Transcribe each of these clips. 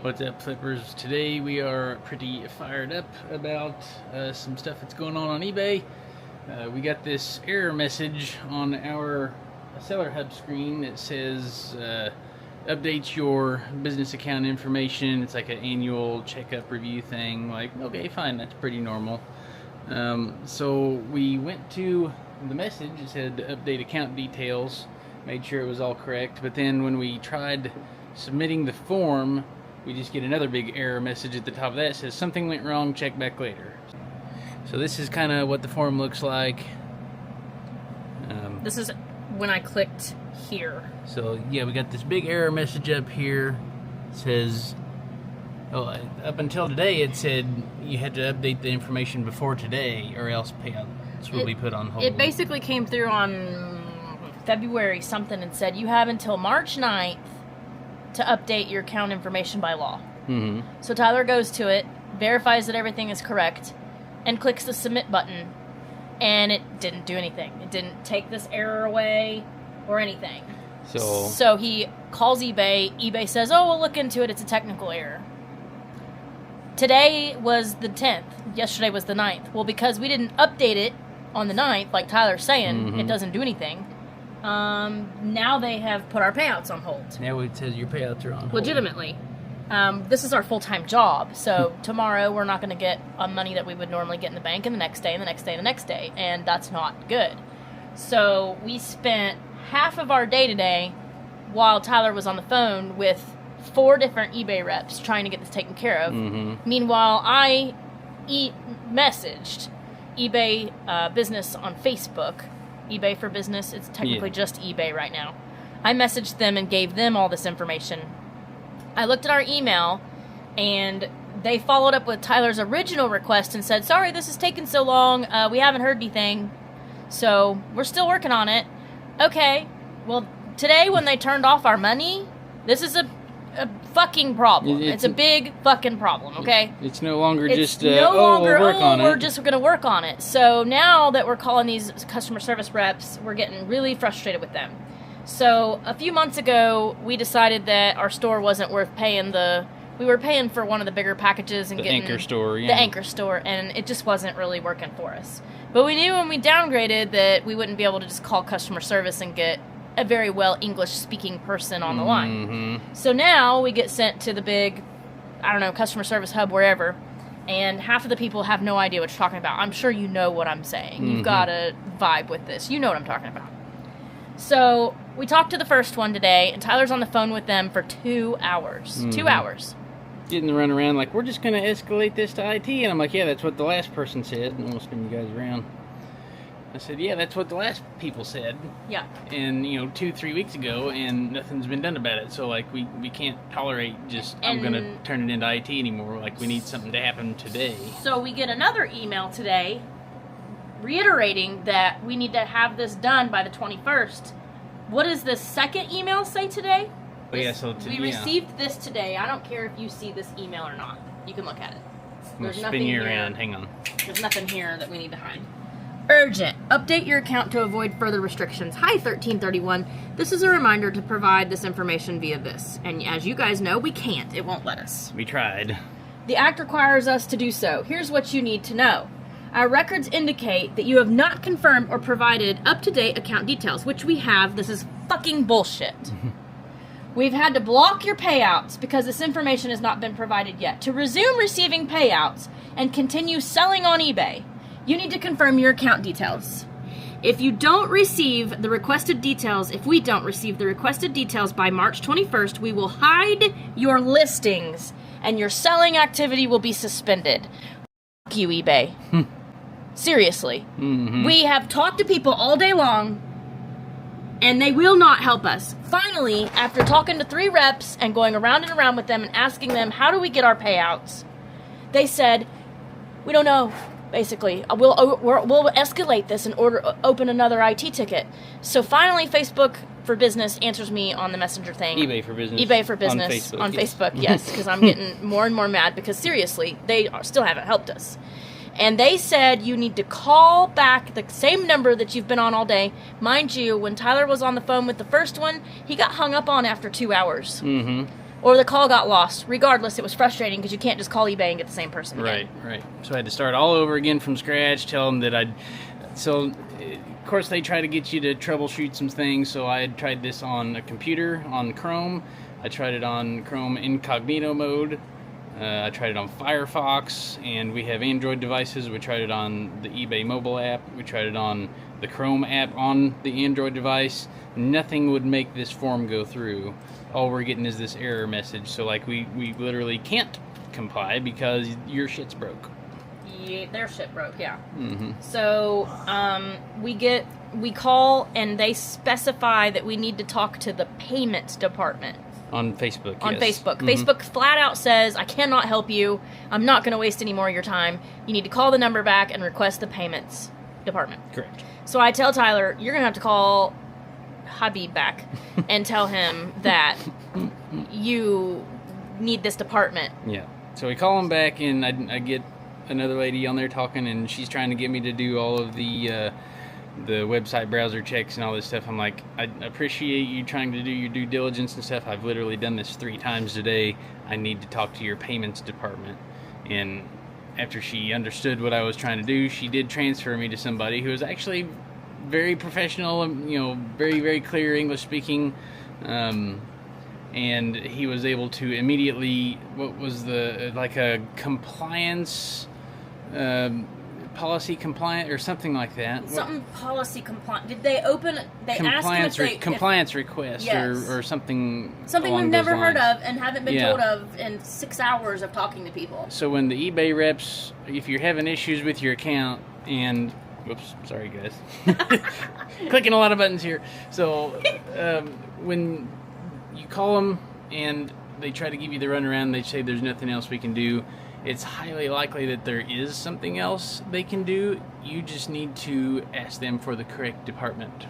What's up, flippers? Today we are pretty fired up about some stuff that's going on eBay. We got this error message on our Seller Hub screen that says update your business account information. It's like an annual checkup review thing. Like, okay, fine, that's pretty normal. So we went to the message. It said update account details, made sure it was all correct, but then when we tried submitting the form, we just get another big error message at the top of that. It says something went wrong, check back later. So this is kind of what the form looks like. This is when I clicked here. So yeah, we got this big error message up here. It says, oh, up until today it said you had to update the information before today or else payouts will be put on hold. It basically came through on February something and said you have until March 9th to update your account information by law. Mm-hmm. So Tyler goes to it, verifies that everything is correct, and clicks the submit button, and it didn't do anything. It didn't take this error away or anything. So he calls eBay. eBay says, oh, we'll look into it. It's a technical error. Today was the 10th. Yesterday was the 9th. Well, because we didn't update it on the 9th, like Tyler's saying, it doesn't do anything. Now they have put our payouts on hold. Now it says your payouts are on hold. Legitimately. This is our full-time job, so tomorrow we're not going to get money that we would normally get in the bank, and the next day, and the next day, and the next day, and that's not good. So we spent half of our day today while Tyler was on the phone with 4 different eBay reps trying to get this taken care of. Meanwhile, I messaged eBay business on Facebook. eBay for Business, it's technically just eBay right now. I messaged them and gave them all this information. I looked at our email, and they followed up with Tyler's original request and said, sorry, this is taking so long, we haven't heard anything, so we're still working on it. Okay, well, today when they turned off our money, this is a fucking problem. It's a big fucking problem, okay? It's no longer just, we'll work on it. We're just going to work on it. So now that we're calling these customer service reps, we're getting really frustrated with them. So a few months ago, we decided that our store wasn't worth paying we were paying for one of the bigger packages and getting Anchor Store, the Anchor Store, and it just wasn't really working for us. But we knew when we downgraded that we wouldn't be able to just call customer service and get a very well English-speaking person on the line. So now we get sent to the big, I don't know, customer service hub, wherever, and half of the people have no idea what you're talking about. I'm sure you know what I'm saying. You've got a vibe with this. You know what I'm talking about. So we talked to the first one today, and Tyler's on the phone with them for 2 hours. 2 hours. Getting the run around like, we're just going to escalate this to IT. And I'm like, yeah, that's what the last person said. And we'll spin you guys around. I said, yeah, that's what the last people said. Yeah. And, 2-3 weeks ago, and nothing's been done about it. So, like, we can't tolerate just, I'm going to turn it into IT anymore. Like, we need something to happen today. So we get another email today reiterating that we need to have this done by the 21st. What does the second email say today? Oh, yeah, we received this today. I don't care if you see this email or not. You can look at it. We'll spin you around. Hang on. There's nothing here that we need to hide. Urgent. Update your account to avoid further restrictions. Hi, 1331. This is a reminder to provide this information via this. And as you guys know, we can't. It won't let us. We tried. The act requires us to do so. Here's what you need to know. Our records indicate that you have not confirmed or provided up-to-date account details, which we have. This is fucking bullshit. We've had to block your payouts because this information has not been provided yet. To resume receiving payouts and continue selling on eBay, you need to confirm your account details. If we don't receive the requested details by March 21st, we will hide your listings and your selling activity will be suspended. Fuck you, eBay. Seriously. We have talked to people all day long, and they will not help us. Finally, after talking to 3 reps and going around and around with them and asking them, how do we get our payouts? They said, we don't know, basically. We'll escalate this and open another IT ticket. So finally, Facebook for Business answers me on the messenger thing. eBay for Business. eBay for Business on Facebook, yes, because I'm getting more and more mad because seriously, they still haven't helped us. And they said you need to call back the same number that you've been on all day. Mind you, when Tyler was on the phone with the first one, he got hung up on after 2 hours. or the call got lost. Regardless, it was frustrating because you can't just call eBay and get the same person again. Right. So I had to start all over again from scratch, tell them that So, of course, they try to get you to troubleshoot some things, so I had tried this on a computer, on Chrome. I tried it on Chrome incognito mode. I tried it on Firefox, and we have Android devices. We tried it on the eBay mobile app. We tried it on the Chrome app on the Android device. Nothing would make this form go through. All we're getting is this error message. So, like, we literally can't comply because your shit's broke. Yeah, their shit broke, yeah. Mm-hmm. So, we call, and they specify that we need to talk to the payments department. On Facebook, On yes. Facebook. Mm-hmm. Facebook flat out says, I cannot help you. I'm not going to waste any more of your time. You need to call the number back and request the payments department. Correct. So I tell Tyler, you're going to have to call Habib back and tell him that you need this department. Yeah. So we call him back, and I get another lady on there talking, and she's trying to get me to do all of the website browser checks and all this stuff. I'm like, I appreciate you trying to do your due diligence and stuff. I've literally done this 3 times today. I need to talk to your payments department. And after she understood what I was trying to do, she did transfer me to somebody who was actually very professional, very, very clear English speaking. And he was able to immediately, what was a compliance, policy compliant or something like that. Something policy compliant. Did they open? They compliance asked him if compliance request, yes. or something. Something along we've those never heard lines. of and haven't been told of in 6 hours of talking to people. So when the eBay reps, if you're having issues with your account and, whoops, sorry guys, clicking a lot of buttons here. So when you call them and they try to give you the runaround, they say there's nothing else we can do. It's highly likely that there is something else they can do. You just need to ask them for the correct department.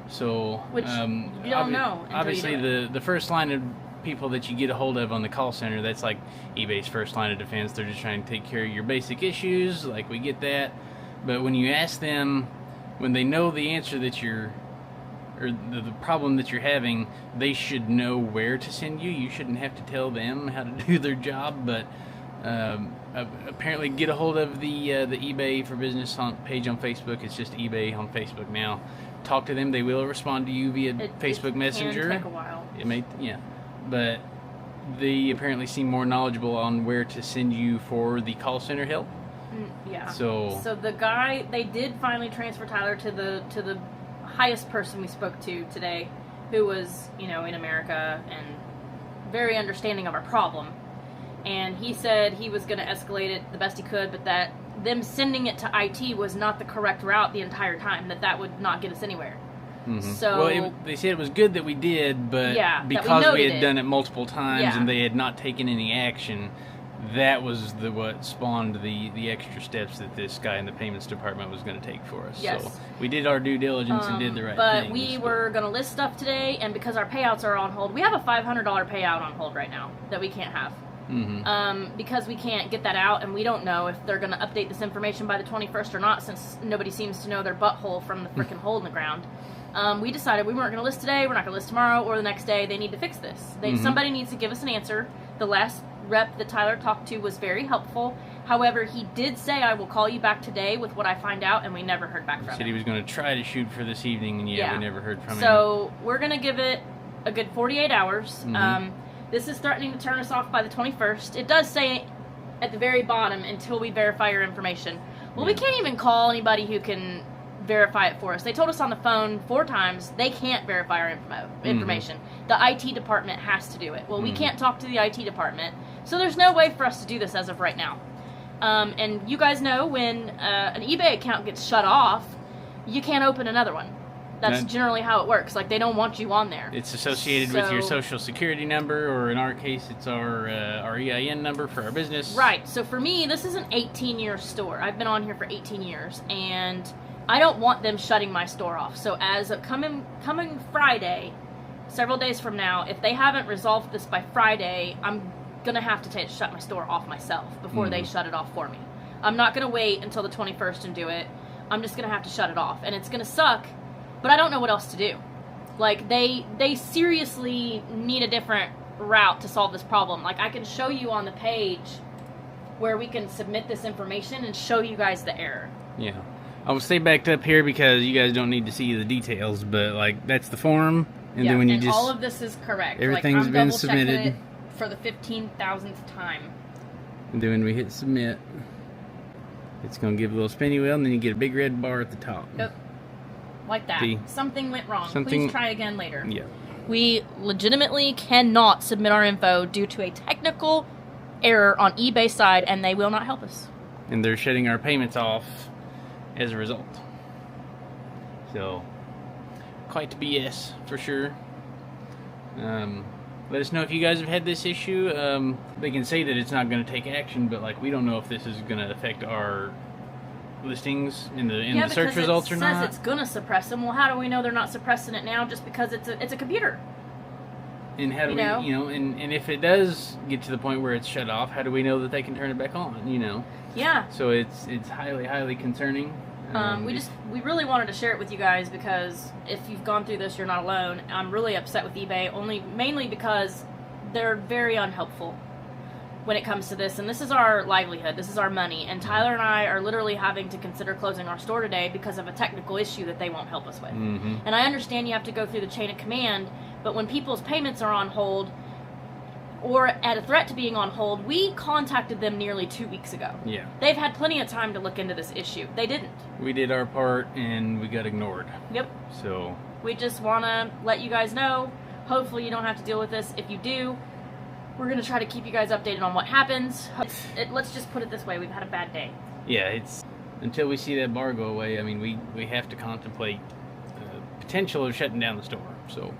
So, which you don't know. Obviously, the first line of people that you get a hold of on the call center, that's like eBay's first line of defense. They're just trying to take care of your basic issues. Like, we get that. But when you ask them, when they know the answer that or the problem that you're having, they should know where to send you. You shouldn't have to tell them how to do their job, but apparently get a hold of the eBay for Business page on Facebook. It's just eBay on Facebook now. Talk to them. They will respond to you via Facebook Messenger. It can take a while. It may, yeah. But they apparently seem more knowledgeable on where to send you for the call center help. Yeah. So the guy, they did finally transfer Tyler to the highest person we spoke to today, who was, in America and very understanding of our problem. And he said he was going to escalate it the best he could, but that them sending it to IT was not the correct route the entire time, that would not get us anywhere. Mm-hmm. So they said it was good that we did, but because we had done it multiple times and they had not taken any action, that was what spawned the extra steps that this guy in the payments department was going to take for us. Yes. So we did our due diligence and did the right thing. But we were going to list stuff today, and because our payouts are on hold, we have a $500 payout on hold right now that we can't have. Mm-hmm. Because we can't get that out, and we don't know if they're going to update this information by the 21st or not, since nobody seems to know their butthole from the freaking hole in the ground. We decided we weren't going to list today, we're not going to list tomorrow, or the next day. They need to fix this. Somebody needs to give us an answer. The last rep that Tyler talked to was very helpful. However, he did say, I will call you back today with what I find out, and we never heard back from him. He said he was going to try to shoot for this evening, and we never heard from him. So we're going to give it a good 48 hours. This is threatening to turn us off by the 21st. It does say at the very bottom, until we verify your information. Well, we can't even call anybody who can verify it for us. They told us on the phone 4 times they can't verify our information. The IT department has to do it. Well, we can't talk to the IT department, so there's no way for us to do this as of right now. And you guys know when an eBay account gets shut off, you can't open another one. That's generally how it works. Like, they don't want you on there. It's associated with your social security number, or in our case, it's our EIN number for our business. Right. So for me, this is an 18-year store. I've been on here for 18 years, and I don't want them shutting my store off. So as of coming Friday, several days from now, if they haven't resolved this by Friday, I'm going to have to shut my store off myself before they shut it off for me. I'm not going to wait until the 21st and do it. I'm just going to have to shut it off. And it's going to suck, but I don't know what else to do. Like, they seriously need a different route to solve this problem. Like, I can show you on the page where we can submit this information and show you guys the error. Yeah. I will stay backed up here because you guys don't need to see the details, but like that's the form, and then when you just all of this is correct. Everything's like, been double-checking submitted it for the 15,000th time. And then when we hit submit, it's gonna give a little spinny wheel, and then you get a big red bar at the top. Yep. Like that. See? Something went wrong. Something... Please try again later. Yeah. We legitimately cannot submit our info due to a technical error on eBay side, and they will not help us. And they're shutting our payments off as a result. So, quite the BS for sure. Let us know if you guys have had this issue. They can say that it's not going to take action, but like we don't know if this is going to affect our listings in the search results or not. It says it's going to suppress them. Well, how do we know they're not suppressing it now? Just because it's a computer. And how do we, and if it does get to the point where it's shut off, how do we know that they can turn it back on? Yeah. So it's highly concerning. We really wanted to share it with you guys because if you've gone through this, you're not alone. I'm really upset with eBay, mainly because they're very unhelpful when it comes to this, and this is our livelihood, this is our money, and Tyler and I are literally having to consider closing our store today because of a technical issue that they won't help us with. Mm-hmm. And I understand you have to go through the chain of command, but when people's payments are on hold or at a threat to being on hold, we contacted them nearly 2 weeks ago. Yeah. They've had plenty of time to look into this issue. They didn't. We did our part and we got ignored. Yep. So we just want to let you guys know. Hopefully you don't have to deal with this. If you do, we're going to try to keep you guys updated on what happens. Let's just put it this way. We've had a bad day. Yeah, it's until we see that bar go away, I mean, we have to contemplate the potential of shutting down the store. So